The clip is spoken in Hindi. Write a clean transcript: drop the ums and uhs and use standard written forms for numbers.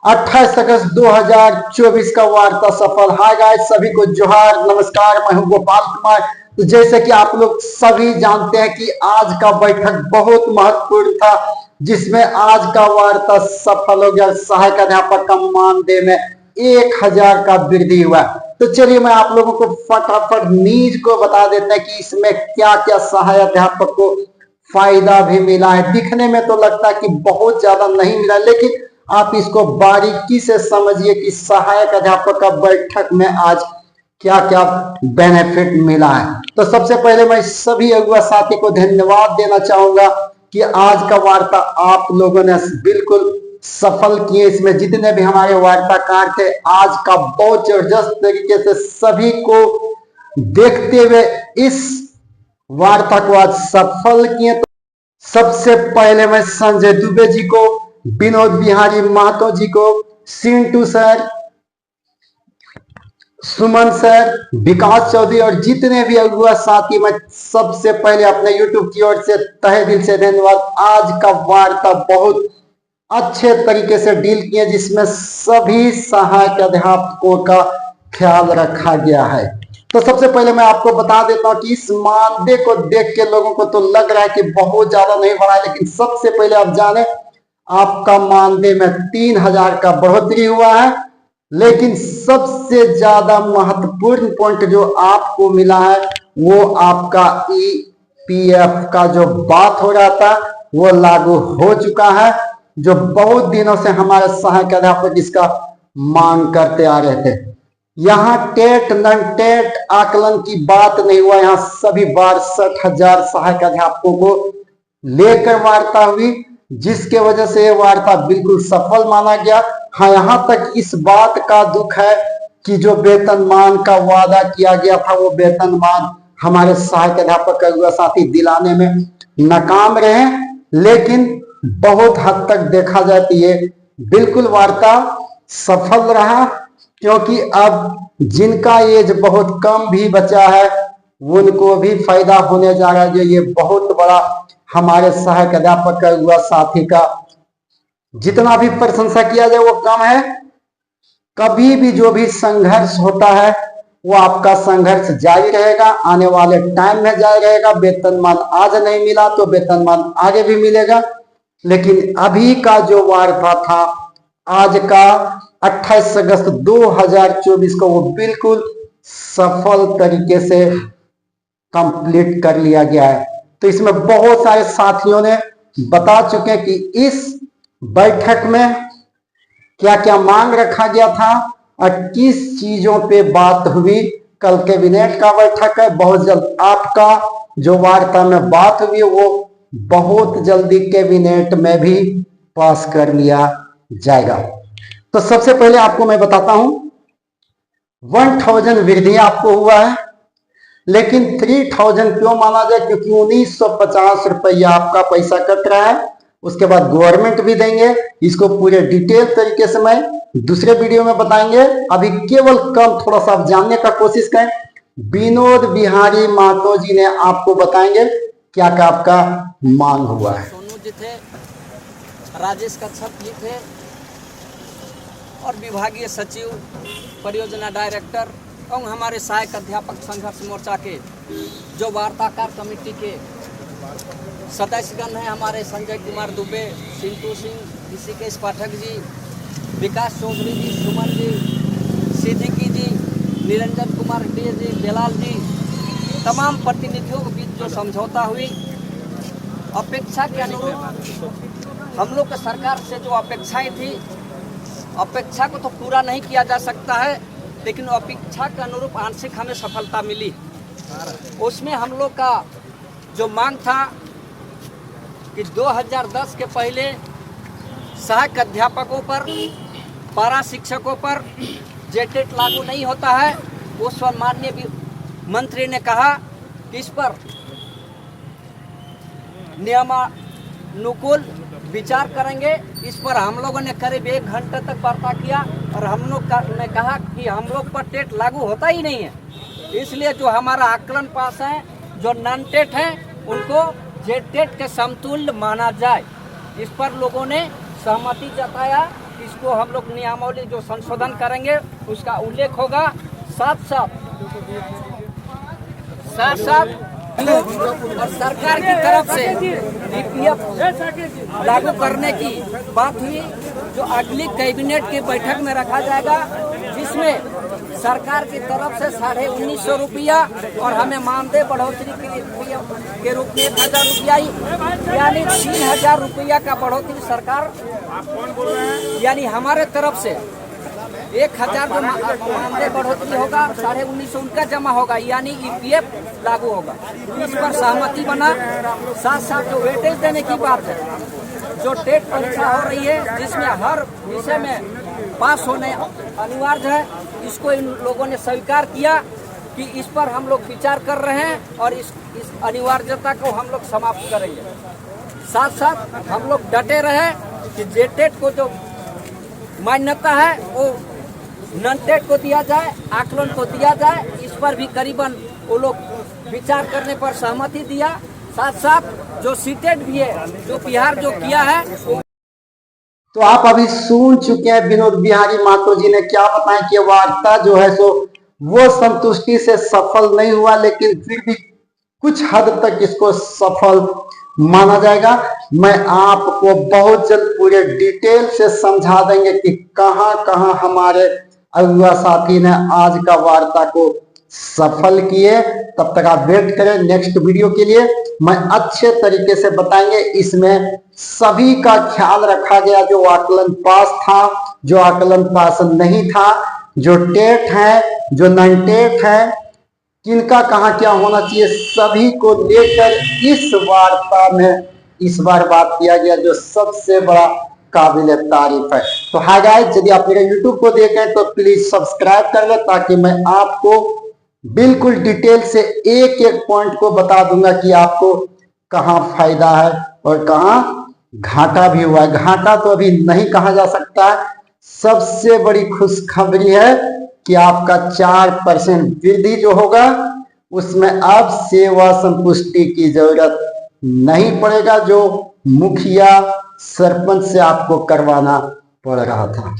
28 अगस्त 2024 का वार्ता सफल। हाय गाइस, सभी को जोहार, नमस्कार। मैं हूं गोपाल कुमार। तो जैसे कि आप लोग सभी जानते हैं कि आज का बैठक बहुत महत्वपूर्ण था, जिसमें आज का वार्ता सफल हो गया। सहायक अध्यापक का मानदेय में 1000 का वृद्धि हुआ। तो चलिए मैं आप लोगों को फटाफट न्यूज को बता देते हैं कि इसमें क्या क्या सहायक अध्यापक को फायदा भी मिला है। दिखने में तो लगता है कि बहुत ज्यादा नहीं मिला, लेकिन आप इसको बारीकी से समझिए कि सहायक अध्यापक का बैठक में आज क्या क्या बेनिफिट मिला है। तो सबसे पहले मैं सभी अगुआ साथी को धन्यवाद देना चाहूंगा कि आज का वार्ता आप लोगों ने बिल्कुल सफल किए। इसमें जितने भी हमारे वार्ताकार थे, आज का बहुत जबरदस्त तरीके से सभी को देखते हुए इस वार्ता को आज सफल किए। तो सबसे पहले मैं संजय दुबे जी को, विनोद बिहारी महतो जी को, सिंटू सर, सुमन सर, विकास चौधरी और जितने भी अगुआ साथी, मैं सबसे पहले अपने यूट्यूब की ओर से तहे दिल से धन्यवाद। आज का वार्ता बहुत अच्छे तरीके से डील किए, जिसमें सभी सहायक अध्यापकों का ख्याल रखा गया है। तो सबसे पहले मैं आपको बता देता हूं कि इस मानदेय को देख के लोगों को तो लग रहा है कि बहुत ज्यादा नहीं बढ़ा है, लेकिन सबसे पहले आप जाने आपका मानदेय में 3000 का बढ़ोतरी हुआ है। लेकिन सबसे ज्यादा महत्वपूर्ण पॉइंट जो आपको मिला है वो आपका ईपीएफ का जो बात हो रहा था वो लागू हो चुका है, जो बहुत दिनों से हमारे सहायक अध्यापक इसका मांग करते आ रहे थे। यहाँ टेट नन टेट आकलन की बात नहीं हुआ, यहाँ सभी 62,000 सहायक अध्यापकों को लेकर वार्ता हुई, जिसके वजह से यह वार्ता बिल्कुल सफल माना गया। हाँ, यहाँ तक इस बात का दुख है कि जो वेतनमान का वादा किया गया था वो वेतनमान हमारे सहायक अध्यापक अगुआ साथी दिलाने में नाकाम रहे। लेकिन बहुत हद तक देखा जाए तो ये बिल्कुल वार्ता सफल रहा, क्योंकि अब जिनका एज बहुत कम भी बचा है उनको भी फायदा होने जा रहा है। जो ये बहुत बड़ा हमारे सहायक अध्यापक का अगुआ साथी का जितना भी प्रशंसा किया जाए वो कम है। कभी भी जो भी संघर्ष होता है वो आपका संघर्ष जारी रहेगा, आने वाले टाइम में जारी रहेगा। वेतनमान आज नहीं मिला तो वेतनमान आगे भी मिलेगा। लेकिन अभी का जो वार्ता था आज का 28 अगस्त 2024 को, वो बिल्कुल सफल तरीके से कंप्लीट कर लिया गया है। तो इसमें बहुत सारे साथियों ने बता चुके हैं कि इस बैठक में क्या क्या मांग रखा गया था और किस चीजों पे बात हुई। कल कैबिनेट का बैठक है, बहुत जल्द आपका जो वार्ता में बात हुई वो बहुत जल्दी कैबिनेट में भी पास कर लिया जाएगा। तो सबसे पहले आपको मैं बताता हूं 1000 वृद्धि आपको हुआ है, लेकिन 3000 क्यों माना जाए, क्योंकि 1950 रुपया आपका पैसा कट रहा है। उसके बाद गवर्नमेंट भी देंगे। इसको पूरे डिटेल तरीके से मैं दूसरे वीडियो में बताएंगे। अभी केवल कम थोड़ा सा आप जानने का कोशिश करें। विनोद बिहारी महतो जी ने आपको बताएंगे क्या क्या आपका मांग हुआ है। सोनू जी थे, राजेश कच्छप जी थे और विभागीय सचिव, परियोजना डायरेक्टर और हमारे सहायक अध्यापक संघर्ष मोर्चा के जो वार्ताकार कमेटी के सदस्यगण हैं, हमारे संजय कुमार दुबे, सिंटू सिंह, ऋषिकेश पाठक जी, विकास चौधरी जी, सुमन जी, सिद्दीकी जी, निरंजन कुमार डे जी, बेलाल जी, तमाम प्रतिनिधियों के बीच जो समझौता हुई, अपेक्षा के अनुरूप हम लोग की सरकार से जो अपेक्षाएं थी, अपेक्षा को तो पूरा नहीं किया जा सकता है, लेकिन अपेक्षा के अनुरूप आंशिक हमें सफलता मिली। उसमें हम लोग का जो मांग था कि 2010 के पहले सहायक अध्यापकों पर, पारा शिक्षकों पर जेटेट लागू नहीं होता है। उस पर माननीय मंत्री ने कहा कि इस पर नियमानुकूल विचार करेंगे। इस पर हम लोगों ने करीब 1 घंटे तक वार्ता किया और हम लोग ने कहा कि हम लोग पर टेट लागू होता ही नहीं है, इसलिए जो हमारा आकलन पास है, जो नॉन टेट है, उनको जेटेट के समतुल्य माना जाए। इस पर लोगों ने सहमति जताया इसको हम लोग नियमावली जो संशोधन करेंगे उसका उल्लेख होगा। साथ साथ और सरकार की तरफ से ईपीएफ लागू करने की बात हुई, जो अगली कैबिनेट की बैठक में रखा जाएगा, जिसमें सरकार की तरफ से 1950 रुपया और हमें मानदेय बढ़ोतरी के रूप में 1000 रुपया, यानी 3000 रुपया का बढ़ोतरी सरकार, यानी हमारे तरफ से 1000 जो मानदेय बढ़ोतरी होगा, 1950 उनका जमा होगा, यानी ईपीएफ लागू होगा। इस पर सहमति बना। साथ साथ जो वेटेज देने की बात है, जो टेट परीक्षा हो रही है जिसमें हर विषय में पास होने अनिवार्य है, इसको इन लोगों ने स्वीकार किया कि इस पर हम लोग विचार कर रहे हैं और इस अनिवार्यता को हम लोग समाप्त करेंगे। साथ साथ हम लोग डटे रहे कि जेटेट को जो मान्यता है वो नॉन टेट को दिया जाए, आकलन को दिया जाए। इस पर भी करीबन वो लोग विचार करने पर सहमति दिया। साथ साथ जो सीटेट भी है, जो बिहार जो किया है, तो आप अभी सुन चुके हैं विनोद बिहारी महतो जी ने क्या बताया कि वार्ता जो है सो वो संतुष्टि से सफल नहीं हुआ, लेकिन फिर भी कुछ हद तक इसको सफल माना जाएगा। मैं आपको बहुत जल्द पूरे डिटेल से समझा देंगे कि कहां कहां हमारे अगुआ साथी ने आज का वार्ता को सफल किए। तब तक आप वेट करें नेक्स्ट वीडियो के लिए, मैं अच्छे तरीके से बताएंगे। इसमें सभी का ख्याल रखा गया, जो आकलन पास था, जो आकलन पास नहीं था, जो टेट है, जो नॉन टेट है, किनका कहाँ क्या होना चाहिए, सभी को लेकर इस वार्ता में इस बार बात किया गया, जो सबसे बड़ा काबिल तारीफ है। तो हाय गाइस, यदि आप मेरे यूट्यूब को देखें तो प्लीज सब्सक्राइब कर ले, ताकि मैं आपको बिल्कुल डिटेल से एक एक पॉइंट को बता दूंगा कि आपको कहाँ फायदा है और कहाँ घाटा भी हुआ है। घाटा तो अभी नहीं कहा जा सकता है। सबसे बड़ी खुशखबरी है कि आपका 4% वृद्धि जो होगा उसमें अब सेवा संपुष्टि की जरूरत नहीं पड़ेगा, जो मुखिया सरपंच से आपको करवाना पड़ रहा था।